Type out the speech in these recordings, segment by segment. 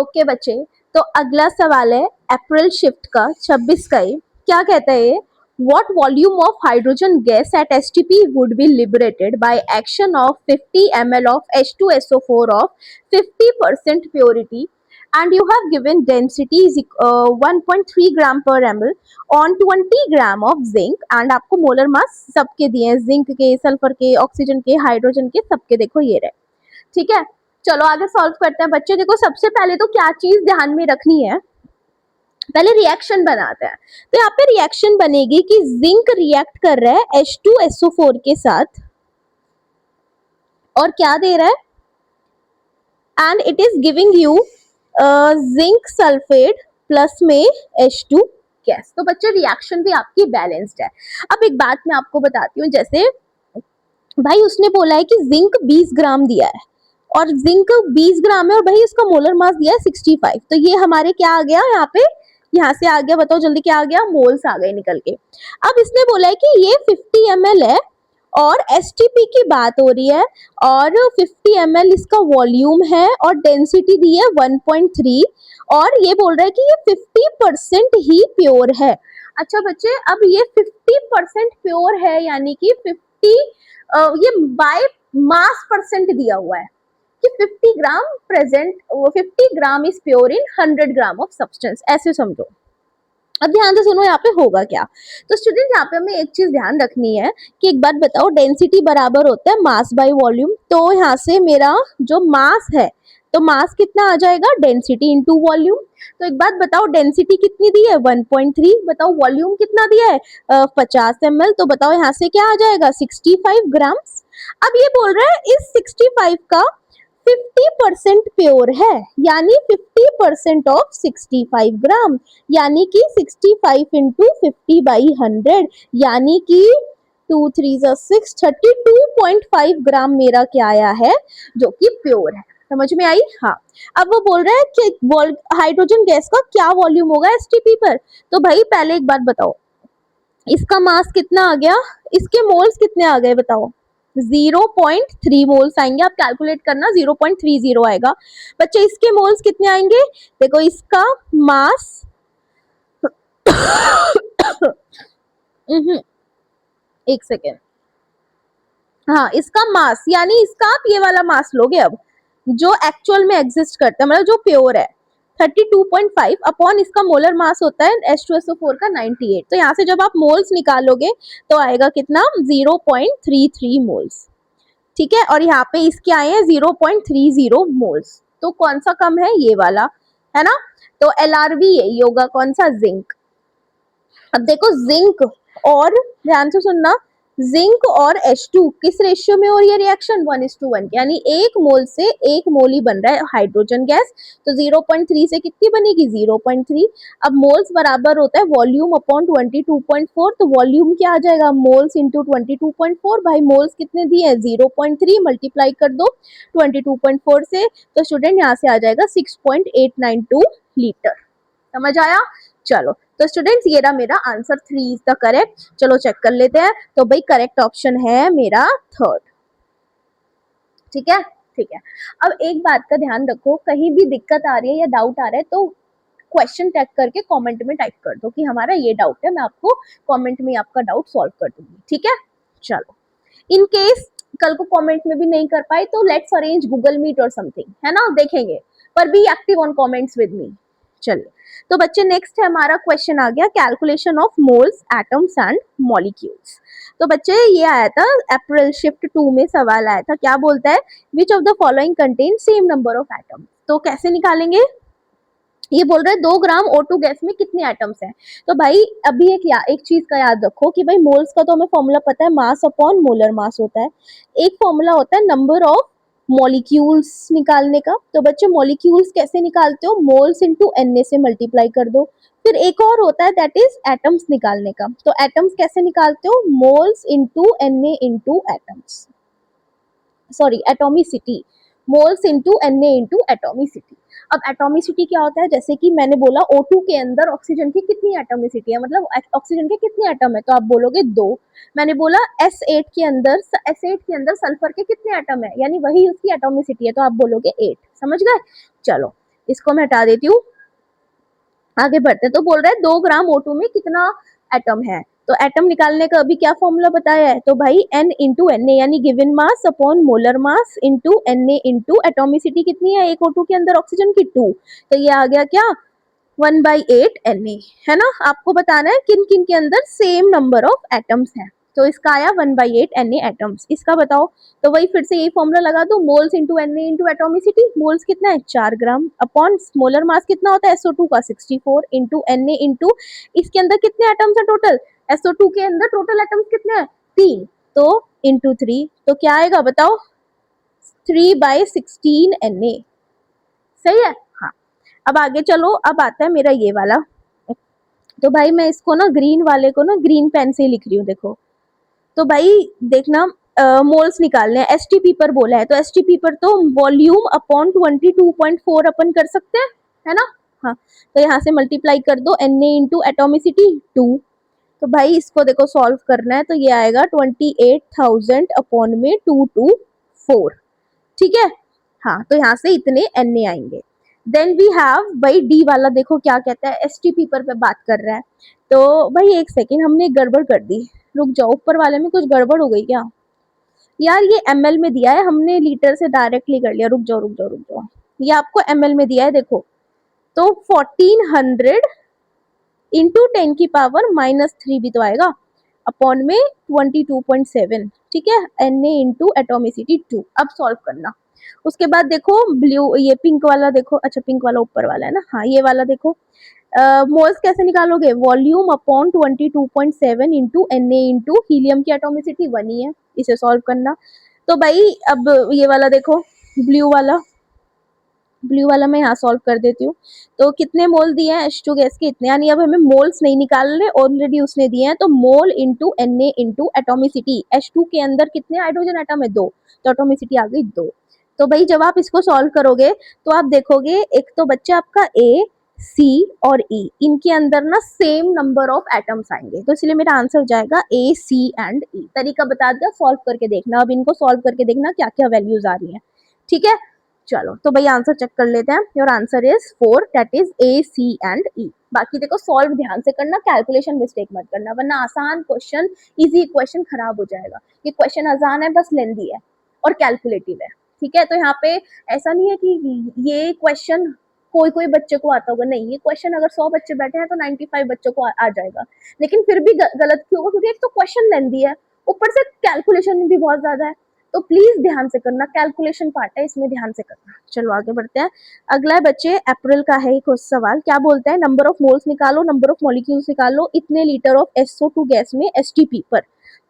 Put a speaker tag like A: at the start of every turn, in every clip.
A: Okay बच्चे, तो अगला सवाल है अप्रैल शिफ्ट का 26 का ही। क्या कहता है ये? What volume of hydrogen gas at STP would be liberated by action of 50 ml of H2SO4 of 50% purity, and you have given density is 1.3 gram per ml on 20 gram of zinc, and आपको molar mass सबके दिए हैं, zinc के, sulphur के, oxygen के, hydrogen के, सबके देखो ये रहे। ठीक है, चलो आगे सॉल्व करते हैं बच्चे। देखो सबसे पहले तो क्या चीज ध्यान में रखनी है, पहले रिएक्शन बनाते हैं। तो यहाँ पे रिएक्शन बनेगी कि जिंक रिएक्ट कर रहा है H2SO4 के साथ और क्या दे रहा है, and it is giving you zinc sulphate plus में H2 गैस। तो बच्चे रिएक्शन भी आपकी बैलेंस्ड है। अब एक बात मैं आपको बताती हूँ, जैसे भाई उसने बोला है कि जिंक 20 ग्राम दिया है और जिंक 20 ग्राम है और भाई इसका मोलर मास दिया है 65, तो ये हमारे क्या आ गया यहाँ पे, यहाँ से आ गया, बताओ जल्दी क्या आ गया, मोल्स आ गए निकल के। अब इसने बोला है कि ये 50 ml है और एसटीपी की बात हो रही है और 50 ml इसका वॉल्यूम है और डेंसिटी दी है 1.3, और ये बोल रहा है कि ये 50% ही प्योर है। अच्छा बच्चे, अब ये 50% प्योर है यानी कि 50 ये बाय मास परसेंट दिया हुआ है कि 50 ग्राम present, 50 gram is pure in 100 gram of substance, ऐसे समझो। अब ध्यान से सुनो यहाँ पे होगा क्या। तो स्टूडेंट यहाँ पे हमें एक चीज ध्यान रखनी है कि एक बात बताओ, डेंसिटी बराबर होता है मास बाय वॉल्यूम। तो यहाँ से मेरा जो मास है, तो मास कितना आ जाएगा, डेंसिटी इनटू वॉल्यूम। तो एक बात बताओ, डेंसिटी कितनी दी है 1.3, बताओ वॉल्यूम कितना दिया है 50 ml, तो बताओ यहाँ से क्या आ जाएगा 65 ग्राम। अब ये बोल रहा है इस 65 का 50% प्योर है, यानी 50% ऑफ 65 ग्राम, यानी कि 65 इंटू 50 बाई 100, यानी कि 2 3 6 32.5 ग्राम मेरा क्या आया है, जो कि प्योर है। समझ में आई? हाँ। अब वो बोल रहा है कि हाइड्रोजन गैस का क्या वॉल्यूम होगा एसटीपी पर। तो भाई पहले एक बात बताओ, इसका मास कितना आ गया, इसके मोल्स कितने आ गए बताओ, 0.3 मोल्स आएंगे। आप कैलकुलेट करना, 0.30 आएगा। बच्चे इसके मोल्स कितने आएंगे, देखो इसका मास एक सेकेंड, हाँ इसका मास, यानी इसका आप ये वाला मास लोगे अब जो एक्चुअल में एग्जिस्ट करता है, मतलब जो प्योर है, 32.5 अपॉन इसका मोलर मास होता है H2SO4 का 98। तो यहाँ से जब आप मोल्स निकालोगे तो आएगा कितना, 0.33 मोल्स। ठीक है, और यहाँ पे इसके आए हैं 0.30 मोल्स। तो कौन सा कम है, ये वाला है ना। तो LRV यही होगा, कौन सा, जिंक। अब देखो जिंक और, ध्यान से सुनना, जिंक और H2 किस रेशियो में हो रही है रिएक्शन, 1:1, यानी एक मोल से एक मोल ही बन रहा है हाइड्रोजन गैस। तो 0.3 से कितनी बनेगी, 0.3। अब मोल्स बराबर होता है वॉल्यूम अपॉन 22.4, तो वॉल्यूम क्या आ जाएगा, मोल्स इंटू 22.4। भाई मोल्स कितने दिए हैं 0.3, मल्टीप्लाई कर दो 22.4 से, तो स्टूडेंट यहाँ से आ जाएगा 6.892 लीटर। समझ आया? चलो, तो स्टूडेंट्स ये रहा मेरा आंसर, 3 इज द करेक्ट। चलो चेक कर लेते हैं। तो भाई करेक्ट ऑप्शन है मेरा 3rd। ठीक है, ठीक है। अब एक बात का ध्यान रखो, कहीं भी दिक्कत आ रही है या डाउट आ रहा है तो क्वेश्चन टैग करके कमेंट में टाइप कर दो कि हमारा ये डाउट है, मैं आपको कमेंट में आपका डाउट सॉल्व कर दूंगी। ठीक है, चलो। इन केस कल को कमेंट में भी नहीं कर पाए तो लेट्स अरेंज गूगल मीट और समथिंग, है ना, देखेंगे। पर be active on comments with me. चलिए, तो बच्चे नेक्स्ट है हमारा क्वेश्चन आ गया, calculation of moles, atoms and molecules. तो बच्चे ये आया था अप्रैल शिफ्ट 2 में, सवाल आया था, क्या बोलता है, which of the following contain same number of atom. तो कैसे निकालेंगे, ये बोल रहे हैं 2 ग्राम O2 गैस में कितने एटम्स हैं। तो भाई अभी एक चीज का याद रखो कि भाई मोल्स का तो हमें फॉर्मूला पता है, मास अपॉन मोलर मास होता है। एक फॉर्मूला होता है नंबर ऑफ मॉलिक्यूल्स निकालने का। तो बच्चे मॉलिक्यूल्स कैसे निकालते हो, मोल्स इंटू Na से मल्टीप्लाई कर दो। फिर एक और होता है दैट इज एटम्स निकालने का। तो एटम्स कैसे निकालते हो, moles into Na into atoms, sorry atomicity, moles into Na into atomicity. अब एटोमिसिटी क्या होता है, जैसे कि मैंने बोला O2 के अंदर ऑक्सीजन की कितनी एटोमिसिटी है, मतलब ऑक्सीजन के कितने एटम है, तो आप बोलोगे 2। मैंने बोला S8 के अंदर सल्फर के कितने एटम है, यानी वही उसकी एटोमिसिटी है, तो आप बोलोगे 8। समझ गए? चलो इसको मैं हटा देती हूँ, आगे बढ़ते हैं। तो बोल रहा है 2 ग्राम O2 में कितना एटम है, तो एटम निकालने का अभी क्या फॉर्मूला बताया है, तो भाई N इंटू Na यानी given mass upon molar mass into Na into atomicity कितनी है एक O2 के अंदर ऑक्सीजन की 2, तो ये आ गया क्या 1/8 Na, है ना। आपको बताना है किन किन के अंदर सेम नंबर ऑफ एटम्स है, तो इसका आया 1/8 Na एटम्स। इसका बताओ, तो वही फिर से यही फॉर्मूला लगा दो, moles into Na into atomicity, moles कितना है 4 ग्राम अपॉन मोलर मास कितना होता है SO2 का 64 इंटू Na इंटू इसके अंदर कितने एटम्स है टोटल, SO2 के अंदर टोटल एटम्स कितने हैं 3, तो इंटू 3, तो क्या आएगा बताओ 3/16 Na, सही है। हाँ, अब आगे चलो, अब आता है मेरा ये वाला, तो भाई मैं इसको ना ग्रीन वाले को ना ग्रीन पेन से ही लिख रही हूँ, देखो। तो भाई देखना मोल्स निकालने हैं, एसटीपी पर बोला है, तो एसटीपी पर तो वॉल्यूम अपॉन 22.4 अपन कर सकते हैं, है ना। हाँ, तो यहाँ से मल्टीप्लाई कर दो Na इंटू एटोमिसिटी 2, तो भाई इसको देखो सॉल्व करना है, तो ये आएगा 28,000 अपॉन में 224, ठीक है। हाँ, तो यहाँ से इतने Na आएंगे। देन वी हैव भाई डी वाला, देखो क्या कहता है, एसटीपी पर बात कर रहा है। तो भाई एक सेकेंड, हमने गड़बड़ कर दी, रुक जाओ, ऊपर वाले में कुछ गड़बड़ हो गई क्या यार, ये ml में दिया है, हमने लीटर से डायरेक्टली कर लिया, रुक जाओ रुक जाओ रुक जाओ, ये आपको ml में दिया है देखो, तो 1400 इंटू 10 की पावर -3 भी तो आएगा अपॉन में 22.7, ठीक है, Na इंटू एटोमिसिटी 2। अब सॉल्व करना, उसके बाद देखो ब्लू, ये पिंक वाला देखो, अच्छा पिंक वाला ऊपर वाला है ना, हाँ ये वाला देखो, मोल्स कैसे निकालोगे, volume upon 22.7 into Na into helium की एटोमिसिटी 1 ही है, इसे सॉल्व करना। तो भाई अब ये वाला देखो, ब्लू वाला, ब्लू वाला मैं यहाँ सॉल्व कर देती हूँ। तो कितने मोल दिए हैं H2 गैस के इतने, यानी अब हमें मोल्स नहीं निकालने, ऑलरेडी उसने दिए हैं, तो mole into Na into atomicity, H2 के अंदर कितने हाइड्रोजन एटम है 2, तो एटोमिसिटी आ गई 2। तो भाई जब आप इसको सॉल्व करोगे तो आप देखोगे एक तो बच्चा आपका A, C और E, इनके अंदर ना सेम नंबर ऑफ एटम्स आएंगे, तो इसलिए मेरा आंसर जाएगा A, C एंड E। तरीका बता दिया, सॉल्व करके देखना, अब इनको सॉल्व करके देखना क्या क्या वैल्यूज आ रही हैं, ठीक है। चलो तो भाई आंसर चेक कर लेते हैं, your answer is 4, that is A, C and E। बाकी देखो सॉल्व ध्यान से करना, कैलकुलेशन मिस्टेक मत करना, वरना आसान क्वेश्चन, इजी क्वेश्चन खराब हो जाएगा। ये क्वेश्चन आसान है, बस लेंदी है और कैलकुलेटिव है, ठीक है। तो यहाँ पे ऐसा नहीं है कि ये क्वेश्चन कोई कोई बच्चे को आता होगा, नहीं, ये क्वेश्चन अगर 100 बच्चे बैठे हैं तो 95 बच्चों को आ जाएगा, लेकिन फिर भी गलत क्यों होगा, क्योंकि एक तो क्वेश्चन लेंदी है, ऊपर से कैलकुलेशन भी बहुत ज्यादा है, तो प्लीज ध्यान से करना, कैलकुलेशन पार्ट है इसमें, ध्यान से करना। चलो आगे बढ़ते हैं, अगला है बच्चे अप्रैल का है एक सवाल, क्या बोलता है, नंबर ऑफ मोल्स निकालो, नंबर ऑफ मॉलिक्यूल्स निकालो इतने लीटर ऑफ SO2 गैस में एसटीपी पर।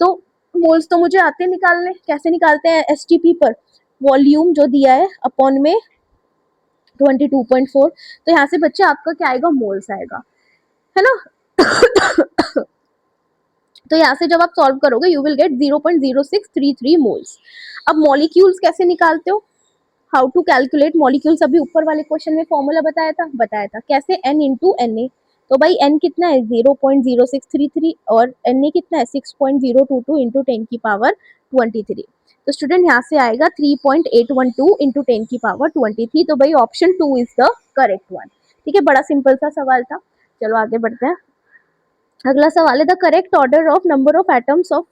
A: तो मोल्स तो मुझे आते निकालने, कैसे निकालते हैं एसटीपी पर, वॉल्यूम जो दिया है अपॉन में 22.4, तो यहाँ से बच्चे आपका क्या आएगा, मोल्स आएगा, है ना। तो यहाँ से जब आप सॉल्व करोगे यू विल गेट 0.0633 मोल्स। अब मॉलिक्यूल्स कैसे निकालते हो, हाउ टू कैलकुलेट मॉलिक्यूल्स, अभी ऊपर वाले क्वेश्चन में फॉर्मूला बताया था कैसे, N इंटू Na, तो भाई N कितना है 0.0633 और Na कितना है 6.022 इंटू 10 की पावर 23, तो स्टूडेंट यहाँ से आएगा 3.812 इंटू 10 की पावर 23, तो भाई option 2 is the correct one, ठीक है, बड़ा सिंपल सा सवाल था। चलो आगे बढ़ते हैं, अगला सवाल है the correct order of number of atoms of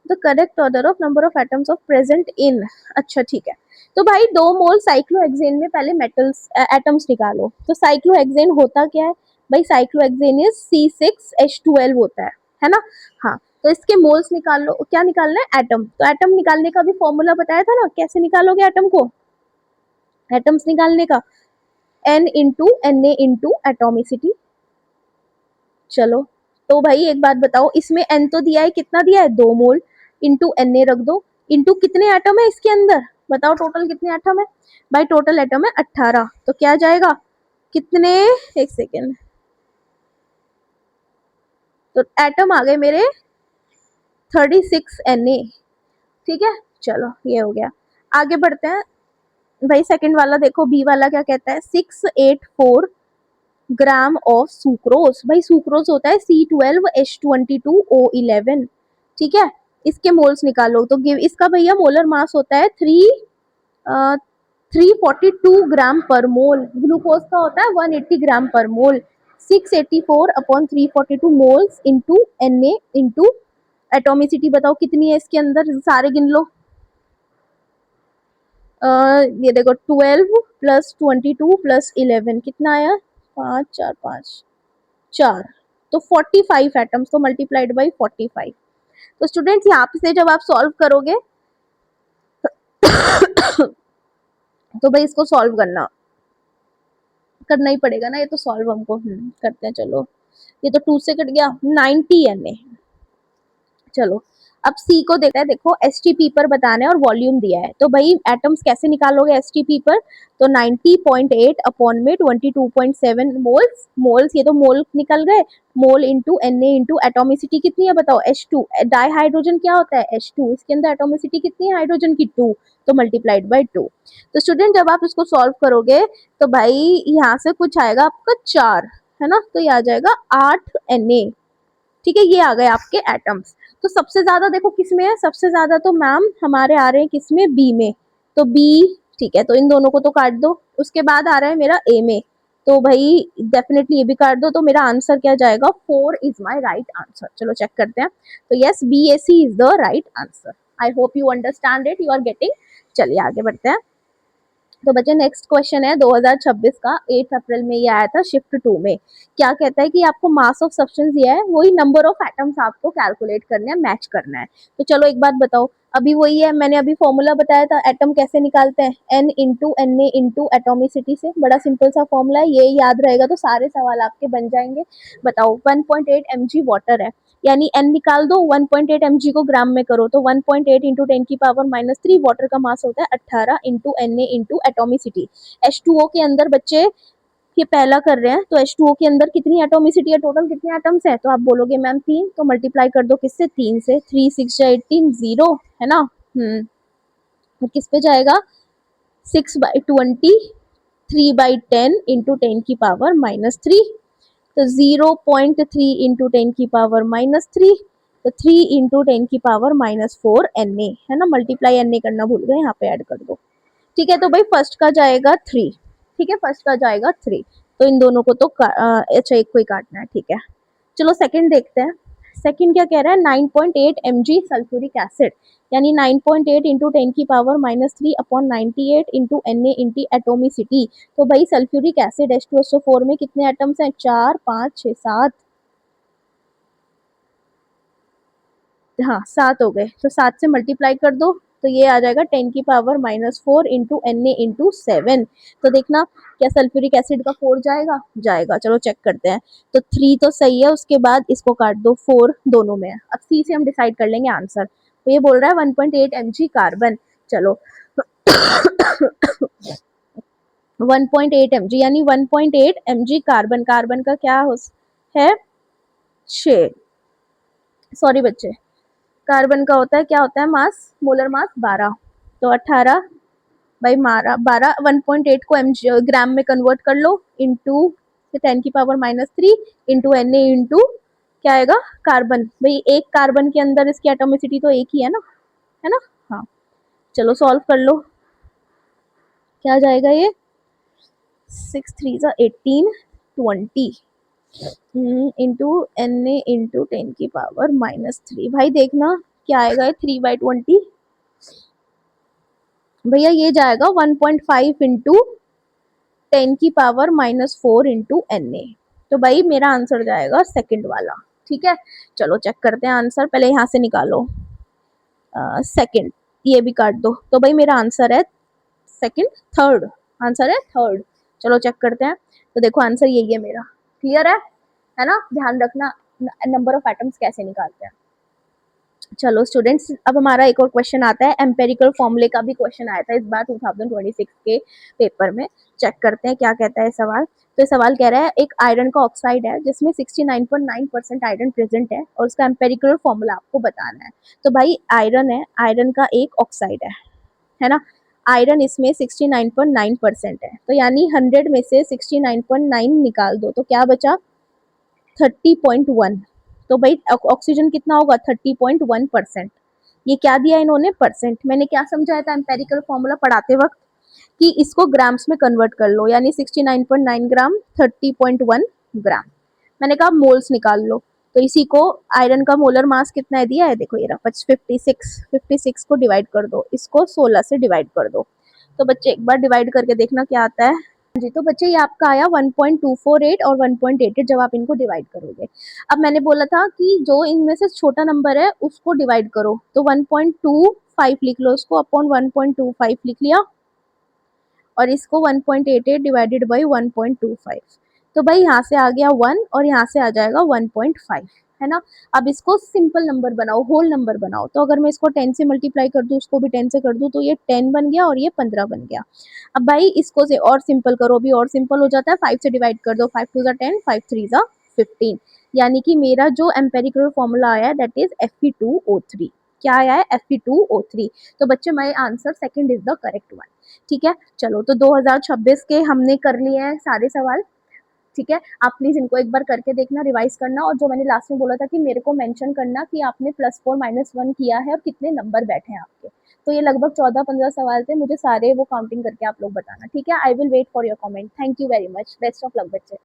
A: the correct order of number of atoms of present in, अच्छा ठीक है। तो भाई 2 मोल साइक्लोहेक्सेन में पहले मेटल्स एटम्स निकालो, तो साइक्लोहेक्सेन होता क्या है भाई, साइक्लोहेक्सेन इज C6H12 होता है ना। हाँ, तो इसके मोल्स निकाल लो, क्या निकालना है एटम, तो एटम निकालने का भी फॉर्मूला बताया था ना, कैसे निकालोगे एटम को, एटम्स निकालने का N into Na into atomicity. चलो तो भाई एक बात बताओ, इसमें N तो दिया है, कितना दिया है 2 मोल, इंटू Na रख दो, इंटू कितने एटम है इसके अंदर, बताओ टोटल कितने एटम है, भाई टोटल एटम है 18, तो क्या जाएगा कितने, एक सेकेंड, तो एटम आ गए मेरे 36 Na, ठीक है। चलो ये हो गया, आगे बढ़ते हैं भाई, सेकंड वाला देखो, बी वाला क्या कहता है, 684 ग्राम ऑफ सुक्रोज, भाई सुक्रोज होता है C12H22O11, ठीक है, इसके मोल्स निकालो, तो गिव इसका भैया मोलर मास होता है 3 342 ग्राम पर मोल। ग्लूकोज का होता है 180 ग्राम पर मोल। 684 upon 342 moles into Na into atomicity बताओ कितनी है इसके अंदर, सारे गिन लो। ये देखो 12 प्लस 22 प्लस 11 कितना आया, 5 4 5 4, तो 45 एटम्स, तो मल्टीप्लाइड बाई 45। तो स्टूडेंट्स यहाँ से जब आप सॉल्व करोगे तो भाई इसको सॉल्व करना ही पड़ेगा ना, ये तो सॉल्व हमको करते हैं। चलो ये तो 2 से कट गया, 90 Na। चलो अब सी को देखा है, देखो एसटीपी पर बताना है और वॉल्यूम दिया है, तो भाई एटम्स कैसे निकालोगे एसटीपी पर, तो 90.8 अपॉन में 22.7 मोल्स, मोल्स ये तो मोल निकल गए, mole into Na into atomicity कितनी है बताओ, H2, डाई हाइड्रोजन क्या होता है H2, इसके अंदर एटोमिसिटी कितनी है हाइड्रोजन की 2, तो मल्टीप्लाइड बाई 2। तो स्टूडेंट जब आप इसको सॉल्व करोगे तो भाई यहाँ से कुछ आएगा आपका 4, है ना, तो ये आ जाएगा 8 Na। ठीक है, ये आ गए आपके एटम्स। तो सबसे ज्यादा देखो किसमें है, सबसे ज्यादा तो मैम हमारे आ रहे हैं किसमें, बी में, तो बी, ठीक है, तो इन दोनों को तो काट दो। उसके बाद आ रहा है मेरा ए में, तो भाई डेफिनेटली ये भी काट दो, तो मेरा आंसर क्या जाएगा, 4 इज माई राइट आंसर। चलो चेक करते हैं, तो yes B A C is the right answer. I hope you understand it, you are getting. चलिए आगे बढ़ते हैं। तो बच्चे नेक्स्ट क्वेश्चन है 2026 का, 8 अप्रैल में ये आया था शिफ्ट 2 में। क्या कहता है कि आपको मास ऑफ सब्सटेंस दिया है, वही नंबर ऑफ एटम्स आपको कैलकुलेट करना है, मैच करना है। तो चलो एक बात बताओ, अभी वही है, मैंने अभी फॉर्मूला बताया था, एटम कैसे निकालते हैं, n into N A into atomicity से, बड़ा सिंपल सा फॉर्मूला है, ये याद रहेगा तो सारे सवाल आपके बन जाएंगे। बताओ 1.8 mg वाटर है, यानी n निकाल दो, 1.8 mg को ग्राम में करो, तो 1.8 इंटू 10⁻³ वाटर का मास होता है 18 into Na into atomicity. H2O के अंदर बच्चे ये पहला कर रहे हैं, तो H2O के अंदर कितनी एटोमिसिटी है, टोटल कितने एटम्स है, तो आप बोलोगे मैम 3, तो मल्टीप्लाई कर दो किससे, 3 से, 3 6 18 0, है ना। तो किस पे जाएगा, 6/20, 3/10 इंटू 10⁻³ तो 0.3 इंटू 10⁻³ तो 3 इंटू 10⁻⁴ Na, है ना, मल्टीप्लाई Na करना भूल गए, यहाँ पे ऐड कर दो। ठीक है, तो भाई फर्स्ट का जाएगा 3, ठीक है, फर्स्ट का जाएगा 3, तो इन दोनों को तो अच्छा एक को ही काटना है, ठीक है। चलो सेकंड देखते हैं, सेकंड क्या कह रहा है, 9.8 mg सल्फ्यूरिक एसिड, यानी 9.8 into 10⁻³ upon 98 into Na into atomicity. तो भाई सल्फ्यूरिक एसिड H2SO4 में कितने एटम्स हैं, 4 5 6 7, हाँ 7 हो गए, तो 7 से मल्टीप्लाई कर दो, तो ये आ जाएगा 10⁻⁴ इंटू Na इंटू 7। तो देखना क्या सल्फ्यूरिक एसिड का 4 जाएगा, जाएगा, चलो चेक करते हैं। तो 3 तो सही है, उसके बाद इसको काट दो, 4 दोनों में है। अब सी से हम डिसाइड कर लेंगे आंसर। तो ये बोल रहा है 1.8 mg कार्बन, चलो 1.8 mg यानी 1.8 mg कार्बन, कार्बन का क्या है 6, सॉरी बच्चे, कार्बन का होता है, क्या होता है मास, मोलर मास 12, तो 18 बाई 12, 1.8 को ग्राम में कन्वर्ट कर लो, इंटू 10⁻³ इंटू Na इंटू क्या आएगा, कार्बन, भाई एक कार्बन के अंदर इसकी एटोमिसिटी तो एक ही है ना, हाँ। चलो सॉल्व कर लो, क्या जाएगा ये, 6 3 18 20 इंटू Na इंटू 10⁻⁻3, भाई देखना क्या आएगा, 3/20, भैया ये जाएगा 1.5 इंटू 10⁻⁻4 इंटू Na। तो भाई मेरा आंसर जाएगा सेकंड वाला, ठीक है। चलो चेक करते हैं आंसर, पहले यहाँ से निकालो सेकंड, ये भी काट दो, तो भाई मेरा आंसर है सेकंड, थर्ड, आंसर है थर्ड। चलो चेक करते हैं, तो देखो आंसर यही है मेरा, क्लियर है ना, ध्यान रखना नंबर ऑफ एटम्स कैसे निकालते हैं। चलो स्टूडेंट्स, अब हमारा एक और क्वेश्चन आता है, एम्पेरिकल फॉर्मूले का भी क्वेश्चन आया था इस बार 2026 के पेपर में। चेक करते हैं क्या कहता है सवाल। तो सवाल कह रहा है एक आयरन का ऑक्साइड है जिसमें 69.9% आयरन प्रेजेंट है और उसका एम्पेरिकल फॉर्मूला आपको बताना है। तो भाई आयरन है, आयरन का एक ऑक्साइड है ना, आयरन इसमें 69.9% है, तो यानी 100 में से 69.9 निकाल दो, तो क्या बचा 30.1। तो भाई ऑक्सीजन कितना होगा 30.1%। ये क्या दिया इन्होंने, परसेंट। मैंने क्या समझाया था एम्पेरिकल फॉर्मूला पढ़ाते वक्त, कि इसको ग्राम्स में कन्वर्ट कर लो, यानी 69.9 ग्राम 30.1 ग्राम। मैंने कहा मोल्स निकाल लो, तो इसी को आयरन का मोलर मास कितना है दिया है, देखो ये रहा 56 को डिवाइड कर दो, इसको 16 से डिवाइड कर दो। तो बच्चे एक बार डिवाइड करके देखना क्या आता है जी। तो बच्चे ये आपका आया 1.248 और 1.88 जब आप इनको डिवाइड करोगे। अब मैंने बोला था कि जो इनमें से छोटा नंबर है उसको डिवाइड करो, तो 1.25 लिख लो, इसको अपॉन 1.25 लिख लिया, और इसको 1.88 डिवाइडेड बाई 1.25। तो भाई यहाँ से आ गया 1 और यहाँ से आ जाएगा 1.5, है ना। अब इसको सिंपल नंबर बनाओ, होल नंबर बनाओ। तो अगर मैं इसको 10 से मल्टीप्लाई कर दूँ, उसको भी 10 से कर दूँ, तो ये 10 बन गया और ये 15 बन गया। अब भाई इसको से और सिंपल करो, भी और सिंपल हो जाता है, 5 से डिवाइड कर दो, 5 2 ज़ा 10, 5 3 ज़ा 15। यानी कि मेरा जो एम्पेरिकल फॉर्मूला आया है दैट इज Fe2O3। क्या आया है, Fe2O3। तो बच्चे my answer second is the correct one. ठीक है, चलो तो 2026 के हमने कर लिए हैं सारे सवाल। ठीक है, आप प्लीज इनको एक बार करके देखना, रिवाइज करना, और जो मैंने लास्ट में बोला था कि मेरे को मेंशन करना कि आपने +4 -1 किया है और कितने नंबर बैठे हैं आपके। तो ये लगभग 14-15 सवाल थे, मुझे सारे वो काउंटिंग करके आप लोग बताना। ठीक है, I will wait for your comment. Thank you very much, best of luck बच्चे।